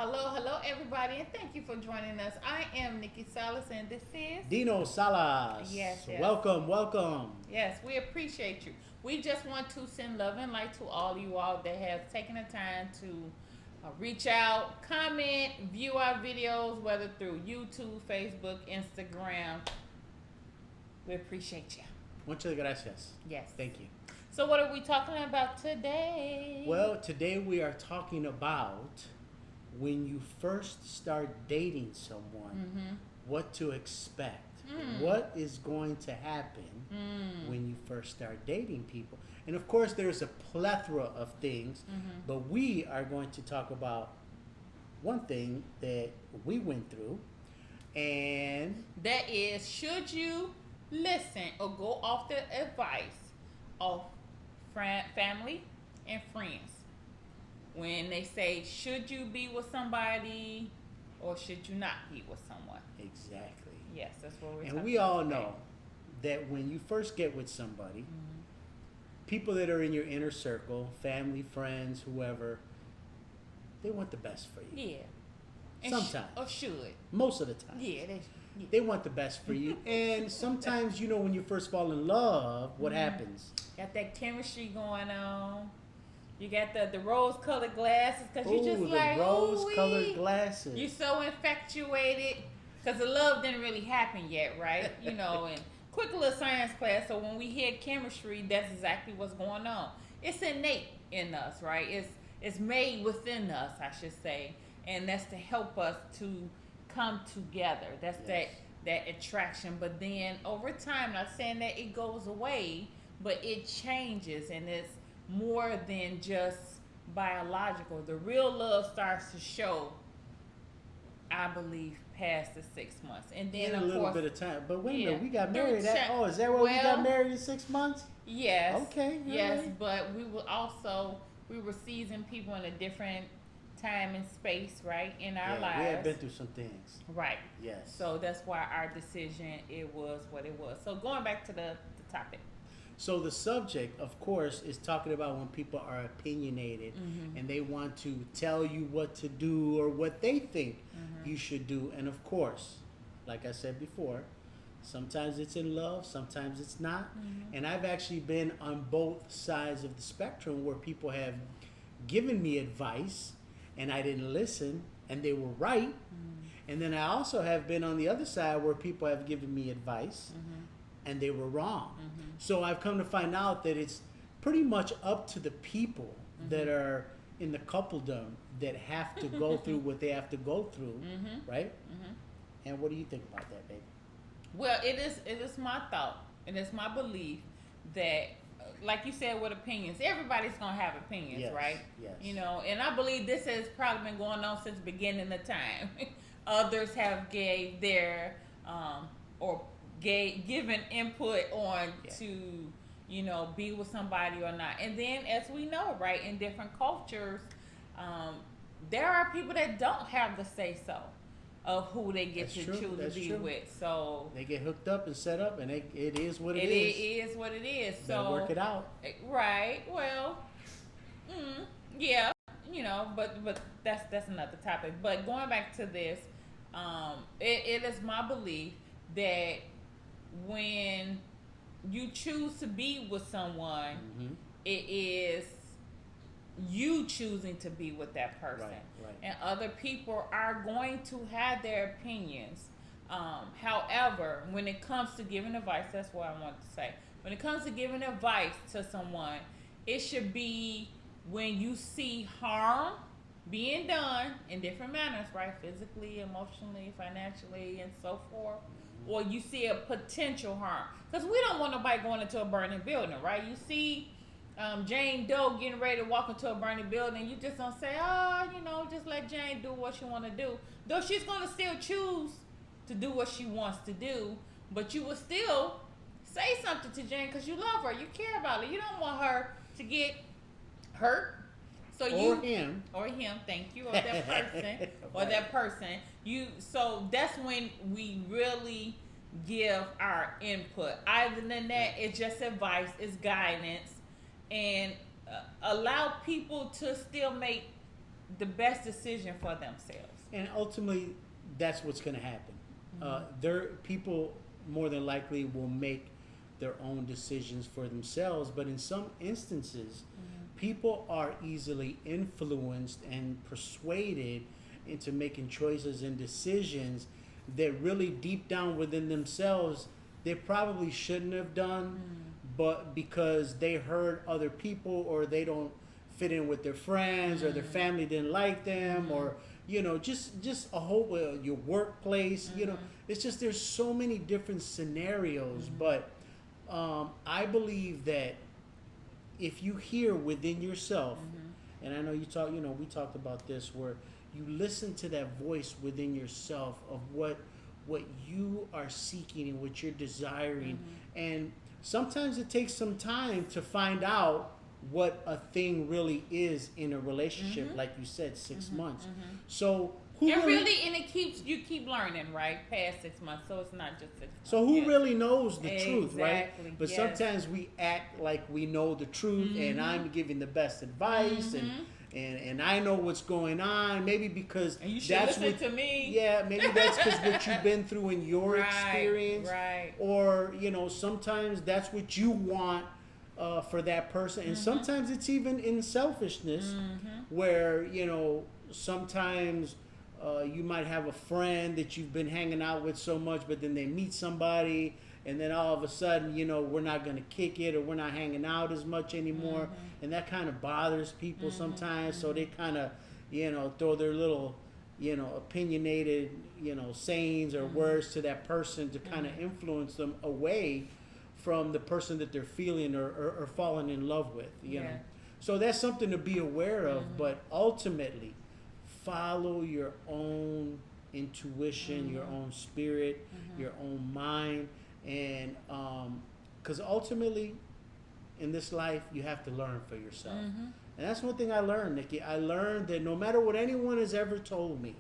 Hello, everybody, and thank you for joining us. I am Nikki Salas, and this is Dino Salas. yes. Welcome. Yes, we appreciate you. We just want to send love and light to all you all that have taken the time to reach out, comment, view our videos, whether through YouTube, Facebook, Instagram. We appreciate you. Muchas gracias. Yes. Thank you. So, what are we talking about today? Well, today we are talking about when you first start dating someone, what to expect. What is going to happen when you first start dating people? And of course, there's a plethora of things, but we are going to talk about one thing that we went through, and that is, should you listen or go off the advice of family and friends when they say, should you be with somebody or should you not be with someone? exactly. Yes, that's what we're And talking we all about know that when you first get with somebody, people that are in your inner circle, family, friends, whoever, they want the best for you. today. Yeah. And Sometimes. or should. Most of the time. Yeah, They want the best for you. And sometimes, when you first fall in love, what happens? got that chemistry going on. You got the rose-colored glasses because you just Ooh, like, the rose-colored ooh-wee. glasses. You're so infatuated because the love didn't really happen yet, right? And quick little science class. So when we hear chemistry, that's exactly what's going on. It's innate in us, right? It's made within us, I should say, and that's to help us to come together. That's Yes. that attraction. But then over time, not saying that it goes away, but it changes, and it's more than just biological. The real love starts to show, I believe, past the 6 months, and then In a of little course, bit of time. But wait a yeah. minute, we got During married. cha- Is that where we well, got married in 6 months? yes, Okay, yes, alright. but we were seizing people in a different time and space, right, in our Yeah, lives, we had been through some things. right. Yes. So that's why our decision, it was what it was. So going back to the topic. So the subject, of course, is talking about when people are opinionated and they want to tell you what to do or what they think you should do. And of course, like I said before, sometimes it's in love, sometimes it's not. And I've actually been on both sides of the spectrum where people have given me advice and I didn't listen and they were right. And then I also have been on the other side where people have given me advice and they were wrong. So I've come to find out that it's pretty much up to the people that are in the coupledom that have to go through what they have to go through, right? And what do you think about that, baby? Well, it is my thought, and it's my belief that, like you said, with opinions, everybody's gonna have opinions, Yes, right? yes. And I believe this has probably been going on since the beginning of time. Others have gave their given input on to be with somebody or not. And then, as we know, right, in different cultures, there are people that don't have the say so of who they get That's to true, choose to that's be true. with. So They get hooked up and set up, and it is what it is. is what it is. Better So work it out. right. Well, yeah, but that's another topic. But going back to this, it is my belief that when you choose to be with someone, it is you choosing to be with that person. Right. And other people are going to have their opinions. However, when it comes to giving advice, that's what I want to say. When it comes to giving advice to someone, it should be when you see harm being done in different manners, right? Physically, emotionally, financially, and so forth. Or you see a potential harm. Because we don't want nobody going into a burning building, right? You see Jane Doe getting ready to walk into a burning building, you just don't say, just let Jane do what she want to do. Though she's going to still choose to do what she wants to do, but you will still say something to Jane because you love her, you care about her. You don't want her to get hurt. So or him, thank you, or that person, or that person. So that's when we really give our input. Other than that, it's just advice, it's guidance, and allow people to still make the best decision for themselves. And ultimately, that's what's going to happen. There, people more than likely will make their own decisions for themselves, but in some instances, people are easily influenced and persuaded into making choices and decisions that really deep down within themselves they probably shouldn't have done, but because they heard other people or they don't fit in with their friends or their family didn't like them or just a whole your workplace, it's just there's so many different scenarios, but I believe that if you hear within yourself, and I know you talk, we talked about this, where you listen to that voice within yourself of what you are seeking and what you're desiring, and sometimes it takes some time to find out what a thing really is in a relationship, like you said, 6 months. So who and you keep learning, right? Past 6 months, so it's not just 6 months. So who really knows the truth, right? Exactly, But sometimes we act like we know the truth, and I'm giving the best advice, and I know what's going on. Maybe because and you should listen to me. Yeah, maybe that's because what you've been through in your experience, right? Or sometimes that's what you want for that person, and sometimes it's even in selfishness, where sometimes. You might have a friend that you've been hanging out with so much, but then they meet somebody, and then all of a sudden, we're not going to kick it, or we're not hanging out as much anymore, and that kind of bothers people sometimes. So they kind of, throw their little, opinionated, sayings or words to that person to kind of influence them away from the person that they're feeling or falling in love with. You know, so that's something to be aware of. But ultimately, follow your own intuition, your own spirit, your own mind, and because ultimately in this life you have to learn for yourself. And that's one thing I learned, Nikki. I learned that no matter what anyone has ever told me,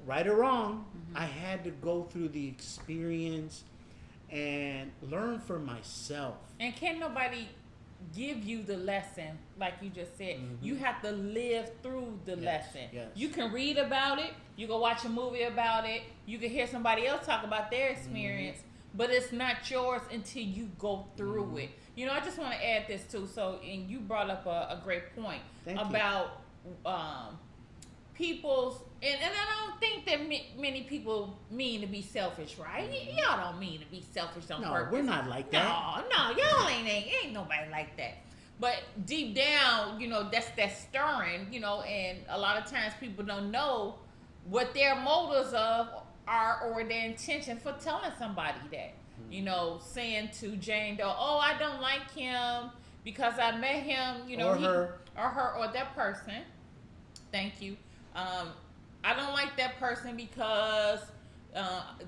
right or wrong, I had to go through the experience and learn for myself. And can't nobody give you the lesson like you just said. You have to live through the lesson. You can read about it, you can watch a movie about it, you can hear somebody else talk about their experience, but it's not yours until you go through it. I just want to add this too. So, and you brought up a great point about people's, and I don't think that many people mean to be selfish, right? Y'all don't mean to be selfish on purpose. No, we're not like that. No, y'all ain't nobody like that. But deep down, that's that stirring, and a lot of times people don't know what their motives are or their intention for telling somebody that. Saying to Jane Doe, oh, I don't like him because I met him, or that person. Thank you. I don't like that person because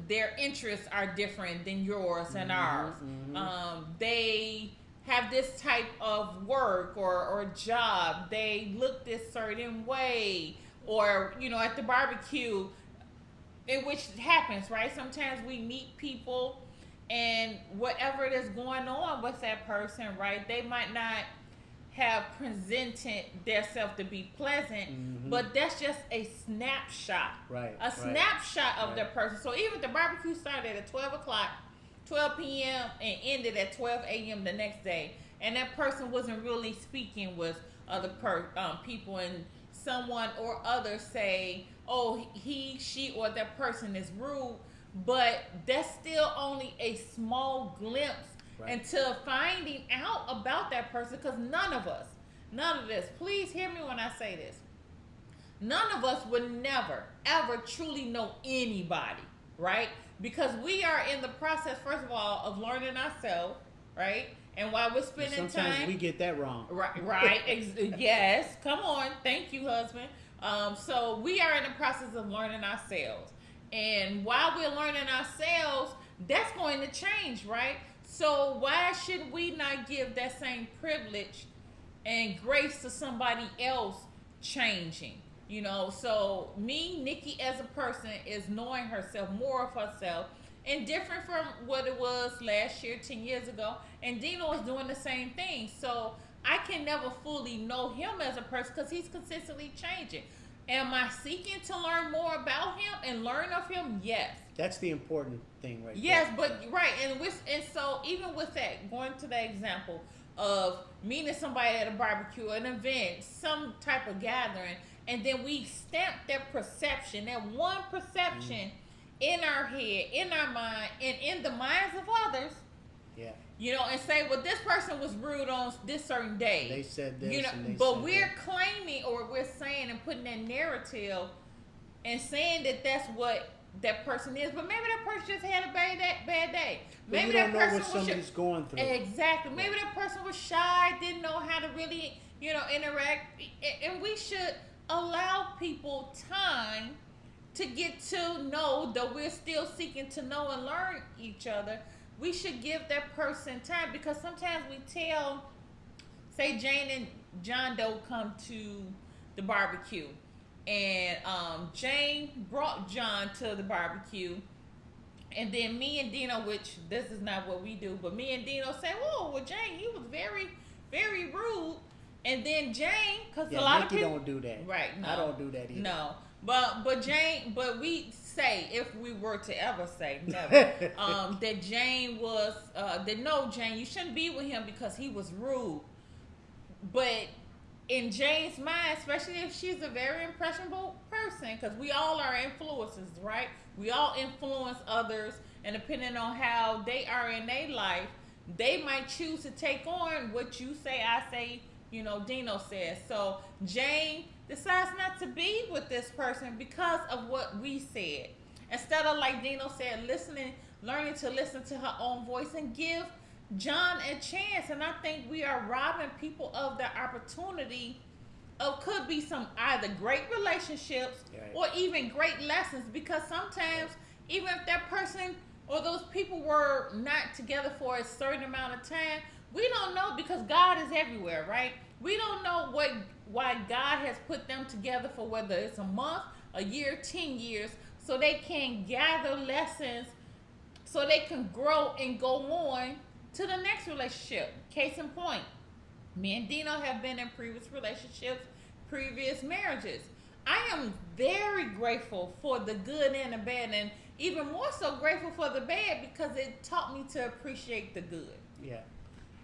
their interests are different than yours and ours. They have this type of work or job. They look this certain way. Or, at the barbecue, in which happens, right? Sometimes we meet people and whatever it is going on with that person, right? They might not have presented themselves to be pleasant, but that's just a snapshot. Right. A snapshot of the person. So even the barbecue started at 12 p.m. and ended at 12 a.m. the next day, and that person wasn't really speaking with other people, and someone or others say, oh, he, she, or that person is rude, but that's still only a small glimpse until finding out about that person, because none of this, please hear me when I say this, none of us would never, ever truly know anybody, right? Because we are in the process, first of all, of learning ourselves, right? And while we're spending sometimes we get that wrong. Right. Yes. Come on. Thank you, husband. So we are in the process of learning ourselves. And while we're learning ourselves, that's going to change, right? So why should we not give that same privilege and grace to somebody else changing? So me, Nikki, as a person, is knowing herself, more of herself, and different from what it was last year, 10 years ago. And Dino is doing the same thing. So I can never fully know him as a person because he's consistently changing. Am I seeking to learn more about him and learn of him? Yes. That's the important thing, right? Yes, there. but right, and so even with that, going to the example of meeting somebody at a barbecue, an event, some type of gathering, and then we stamp that perception, that one perception, in our head, in our mind, and in the minds of others. Yeah. You know, and say, well, this person was rude on this certain day. They said this. You know, and they but said we're that. claiming, or we're saying and putting that narrative and saying that that's what that person is. But maybe that person just had a bad day. But Maybe you that don't know person what was somebody's going through. Exactly. Maybe that person was shy, didn't know how to really, you know, interact. And we should allow people time to get to know, though we're still seeking to know and learn each other. We should give that person time, because sometimes we tell, say Jane and John Doe come to the barbecue, and Jane brought John to the barbecue, and then me and Dino, which this is not what we do, but me and Dino say, "Oh, well, Jane, he was very, very rude." And then Jane, because a lot Nikki of people don't do that. right? No, I don't do that either. No, but Jane, but we say, if we were to ever say never, that Jane was that no, Jane, you shouldn't be with him because he was rude. But in Jane's mind, especially if she's a very impressionable person, because we all are influences, right? We all influence others, and depending on how they are in their life, they might choose to take on what you say, I say, you know, Dino says. So Jane decides not to be with this person because of what we said. Instead of, like Dino said, learning to listen to her own voice and give John a chance. And I think we are robbing people of the opportunity of, could be some either great relationships or even great lessons, because sometimes even if that person or those people were not together for a certain amount of time, we don't know, because God is everywhere, right? We don't know why God has put them together for, whether it's a month, a year, 10 years, so they can gather lessons, so they can grow and go on to the next relationship. Case in point, me and Dino have been in previous relationships, previous marriages. I am very grateful for the good and the bad, and even more so grateful for the bad, because it taught me to appreciate the good. Yeah.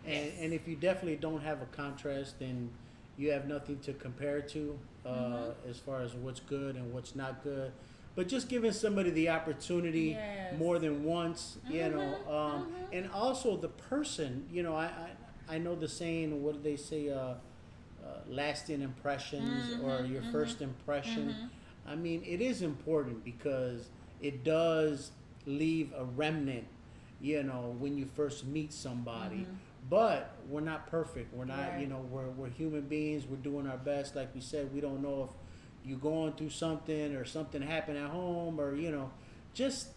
And if you definitely don't have a contrast, then you have nothing to compare to as far as what's good and what's not good. But just giving somebody the opportunity more than once, you know, and also the person, you know, I know the saying, what do they say, lasting impressions or your first impression. I mean, it is important because it does leave a remnant, you know, when you first meet somebody. But we're not perfect. We're not, you know, we're human beings. We're doing our best. Like we said, we don't know if you're going through something or something happened at home, or, you know, just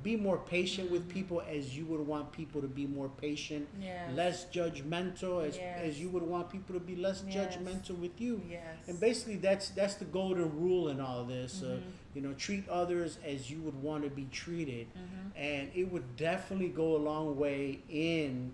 be more patient with people as you would want people to be more patient, less judgmental as you would want people to be less judgmental with you. And basically that's the golden rule in all of this. You know, treat others as you would want to be treated. And it would definitely go a long way in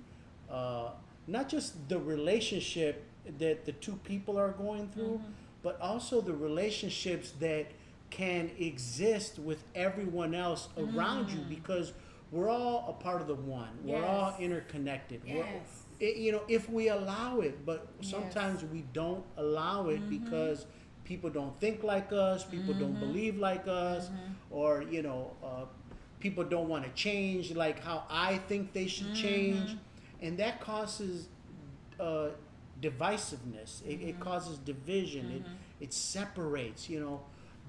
not just the relationship that the two people are going through, but also the relationships that can exist with everyone else around you, because we're all a part of the one. We're all interconnected. You know, if we allow it, but sometimes we don't allow it because people don't think like us, people don't believe like us, or, you know, people don't want to change like how I think they should change. And that causes divisiveness. It causes division. It separates, you know.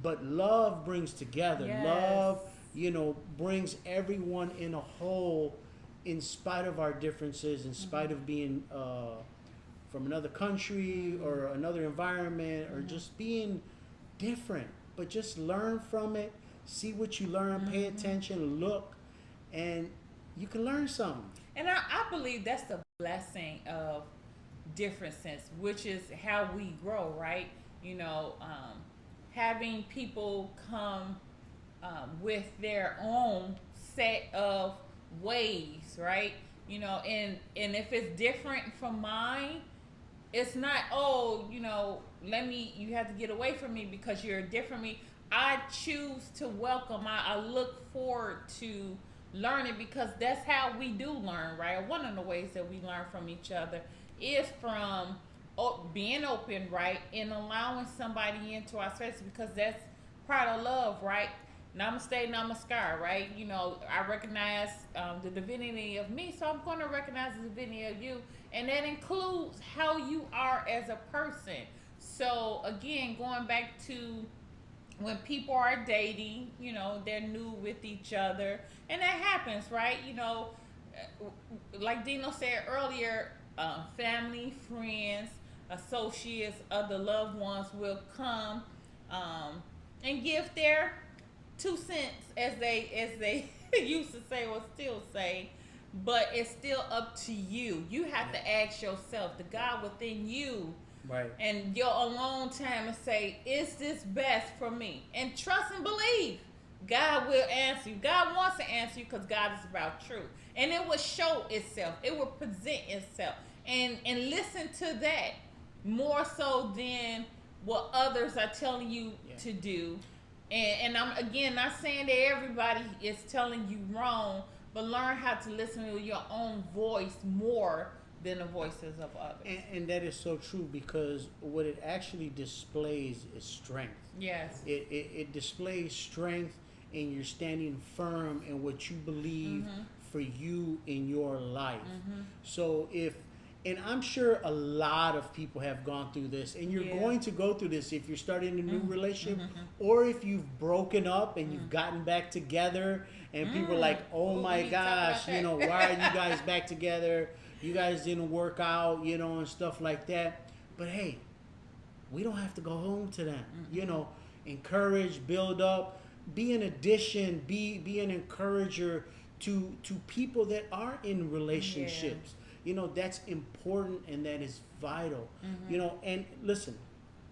But love brings together. Love, you know, brings everyone in a whole, in spite of our differences, in spite of being from another country or another environment, or just being different. But just learn from it. See what you learn. Pay attention. Look. And you can learn something. And I believe that's the blessing of differences, which is how we grow, right? You know, having people come with their own set of ways, right? You know, and if it's different from mine, it's not, oh, you have to get away from me because you're different from me. I choose to welcome. I look forward to learning because that's how we do learn, right? One of the ways that we learn from each other is from being open, right? And allowing somebody into our space because that's part of love, right? Namaste, namaskar, right? I recognize the divinity of me, so I'm going to recognize the divinity of you. And that includes how you are as a person. So, again, going back to when people are dating, they're new with each other. And that happens, right? Like Dino said earlier, family, friends, associates, other loved ones will come and give their 2 cents, as they used to say or still say, but it's still up to you. You have to ask yourself, the God within you, right, and your alone time, and say, is this best for me? And trust and believe God will answer you. God wants to answer you because God is about truth, and it will show itself. It will present itself, and listen to that more so than what others are telling you to do. And I'm, again, not saying that everybody is telling you wrong, but learn how to listen to your own voice more than the voices of others. And that is so true because what it actually displays is strength. Yes. It displays strength and you're standing firm in what you believe for you in your life. So and I'm sure a lot of people have gone through this, and you're going to go through this if you're starting a new relationship, or if you've broken up and you've gotten back together, and people are like, oh my gosh, why are you guys back together? You guys didn't work out, and stuff like that. But hey, we don't have to go home to them. Encourage, build up, be an addition, be an encourager to people that are in relationships. That's important and that is vital. And listen,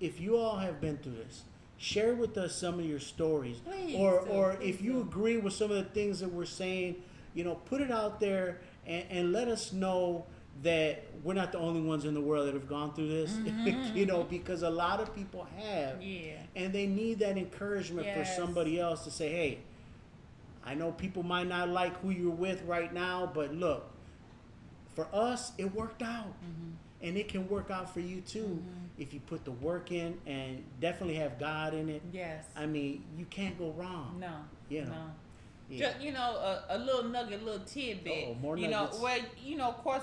if you all have been through this, share with us some of your stories. Please or if you agree with some of the things that we're saying, put it out there and let us know that we're not the only ones in the world that have gone through this. Because a lot of people have. And they need that encouragement for somebody else to say, hey, I know people might not like who you're with right now, but look, for us, it worked out. And it can work out for you too if you put the work in and definitely have God in it. Yes. I mean, you can't go wrong. No. No. Just, a little nugget, a little tidbit. Oh, more nuggets. Of course,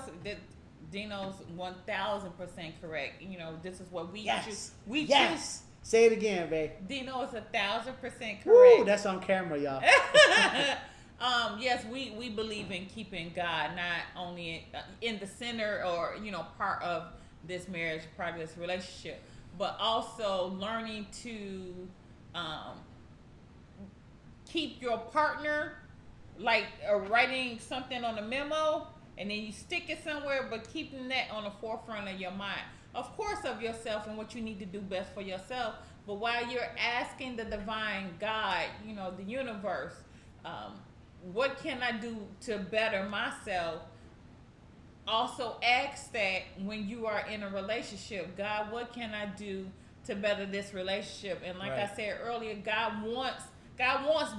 Dino's 1,000% correct. This is what we choose. Yes. Say it again, babe. Dino is 1,000% correct. Woo, that's on camera, y'all. Yes, we believe in keeping God not only in the center or part of this marriage, part of this relationship, but also learning to keep your partner, like writing something on a memo and then you stick it somewhere, but keeping that on the forefront of your mind, of course, of yourself and what you need to do best for yourself. But while you're asking the divine God, the universe, what can I do to better myself? Also ask that when you are in a relationship, God, what can I do to better this relationship? And like I said earlier, God wants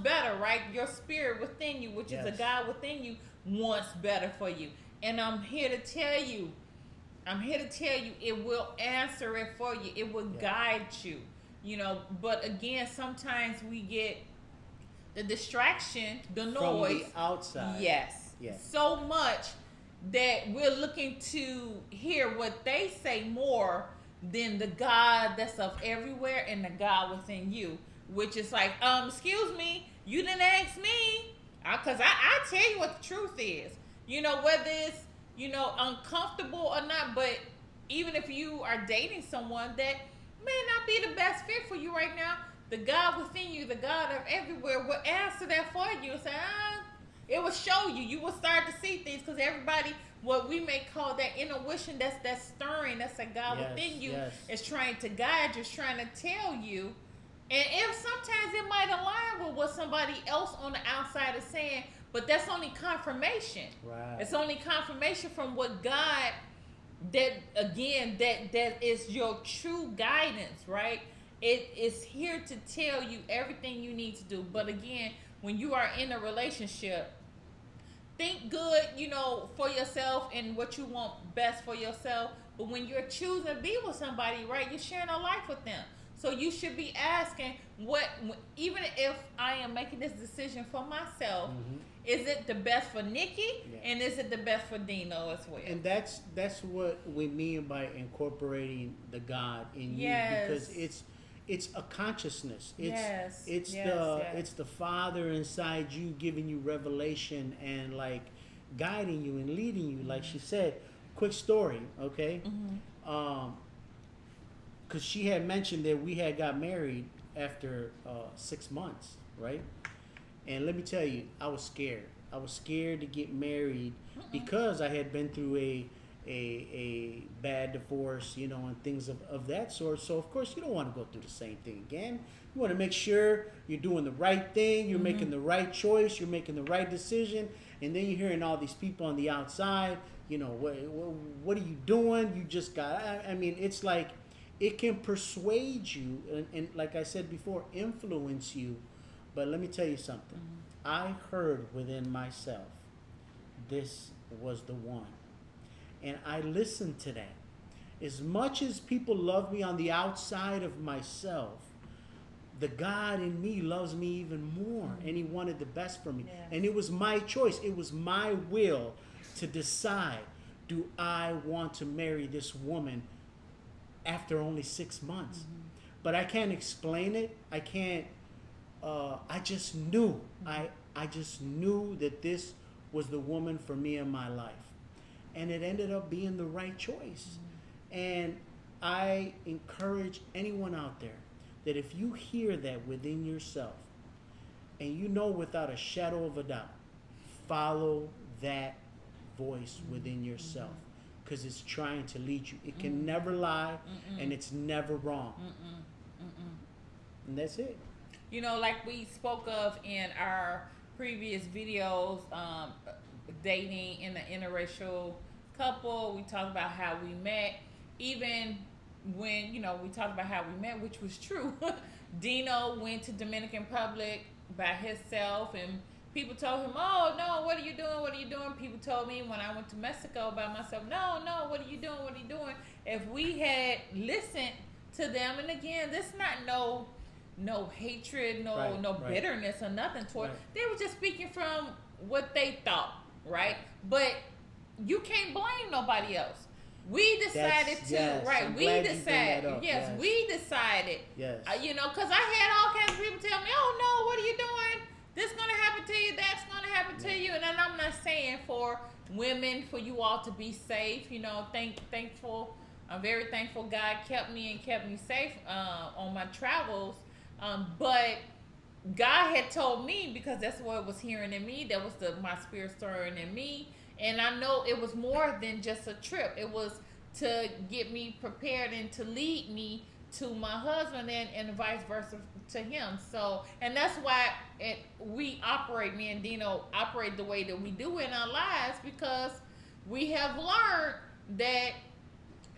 better, right? Your spirit within you, which is a God within you, wants better for you. And I'm here to tell you, it will answer it for you. It will guide you, But again, sometimes we get the distraction, the noise from the outside. Yes. So much that we're looking to hear what they say more than the God that's of everywhere and the God within you, which is like, excuse me, you didn't ask me, because I tell you what the truth is. Whether it's uncomfortable or not, but even if you are dating someone that may not be the best fit for you right now, the God within you, the God of everywhere, will answer that for you and say, it will show you. You will start to see things because everybody, what we may call that intuition, that's stirring, that's a God within you, is trying to guide you, is trying to tell you. And if sometimes it might align with what somebody else on the outside is saying, but that's only confirmation. Right. It's only confirmation from what God that again, that is your true guidance, right? It is here to tell you everything you need to do. But again, when you are in a relationship, think good, for yourself and what you want best for yourself. But when you're choosing to be with somebody, right, you're sharing a life with them. So you should be asking, even if I am making this decision for myself, is it the best for Nikki, and is it the best for Dino as well? And that's what we mean by incorporating the God in you, because it's a consciousness. It's the Father inside you giving you revelation and like guiding you and leading you. Like she said, quick story, okay? Because she had mentioned that we had got married after 6 months, right? And let me tell you, I was scared. I was scared to get married because I had been through a bad divorce, and things of that sort. So of course you don't want to go through the same thing again. You want to make sure you're doing the right thing, you're making the right choice, you're making the right decision, and then you're hearing all these people on the outside, what are you doing? You just got, I mean, it's like, it can persuade you and like I said before, influence you. But let me tell you something. I heard within myself, this was the one. And I listened to that. As much as people love me on the outside of myself, the God in me loves me even more. And he wanted the best for me. Yes. And it was my choice. It was my will to decide, do I want to marry this woman after only 6 months? But I can't explain it. I can't, I just knew. I just knew that this was the woman for me in my life. And it ended up being the right choice. And I encourage anyone out there that if you hear that within yourself, and you know without a shadow of a doubt, follow that voice within yourself, because it's trying to lead you. It can never lie, and it's never wrong. And that's it. Like we spoke of in our previous videos, dating in an interracial couple, we talked about how we met. Even when, we talked about how we met, which was true. Dino went to Dominican Republic by himself, and people told him, oh, no, what are you doing? What are you doing? People told me when I went to Mexico by myself, no, what are you doing? What are you doing? If we had listened to them, and again, this not no hatred, no bitterness or nothing toward. They were just speaking from what they thought, right? But you can't blame nobody else. We decided we decided. We decided. Yes. Because I had all kinds of people tell me, "Oh no, what are you doing? This gonna happen to you. That's gonna happen to you." And then I'm not saying for women, for you all to be safe. Thankful. I'm very thankful God kept me safe on my travels. But God had told me, because that's what it was hearing in me. That was my spirit stirring in me. And I know it was more than just a trip. It was to get me prepared and to lead me to my husband and vice versa to him. So, and that's why me and Dino operate the way that we do in our lives, because we have learned that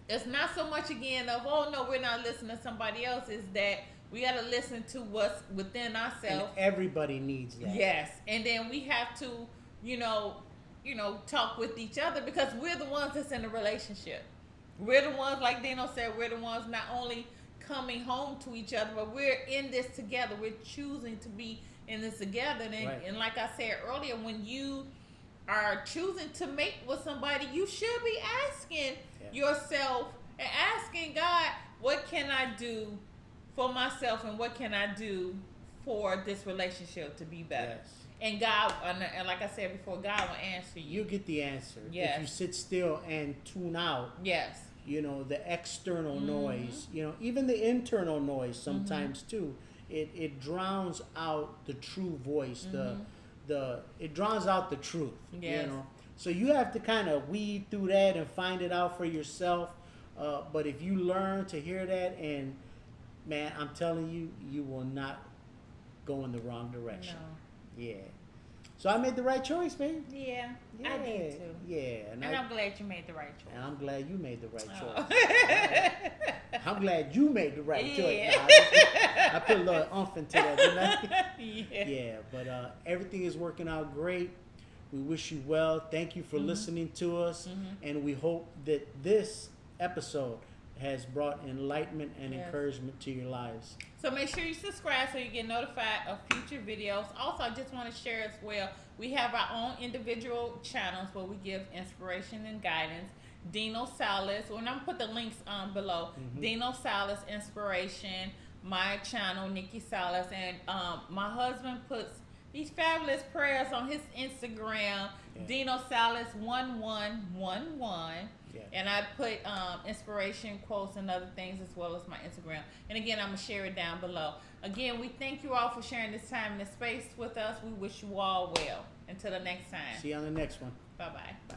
it's not so much again of, oh no, we're not listening to somebody else. Is that we got to listen to what's within ourselves. And everybody needs that. Yes. And then we have to, talk with each other, because we're the ones that's in a relationship. We're the ones, like Dino said, we're the ones not only coming home to each other, but we're in this together. We're choosing to be in this together. And like I said earlier, when you are choosing to mate with somebody, you should be asking yourself and asking God, what can I do for myself, and what can I do for this relationship to be better? Yes. And God, and like I said before, God will answer you. You get the answer. Yes. If you sit still and tune out. Yes. The external noise. Even the internal noise sometimes too. It drowns out the true voice. It drowns out the truth. Yes. So you have to kind of weed through that and find it out for yourself. But if you learn to hear that, and man, I'm telling you, you will not go in the wrong direction. No. Yeah. So I made the right choice, man. Yeah, I did too. Yeah, And I'm glad you made the right choice. And I'm glad you made the right Oh. choice. I'm glad you made the right Yeah. choice. Nah, I put a little oomph into that, didn't I? Yeah. Yeah, but everything is working out great. We wish you well. Thank you for listening to us, and we hope that this episode has brought enlightenment and Yes. encouragement to your lives. So make sure you subscribe so you get notified of future videos. Also, I just want to share as well, we have our own individual channels where we give inspiration and guidance. Dino Salas, and I'm going to put the links below. Dino Salas Inspiration, my channel, Nikki Salas, and my husband puts these fabulous prayers on his Instagram, Dino Salas 1111. Yeah. And I put inspiration quotes and other things as well as my Instagram. And again, I'm going to share it down below. Again, we thank you all for sharing this time and this space with us. We wish you all well. Until the next time. See you on the next one. Bye-bye. Bye.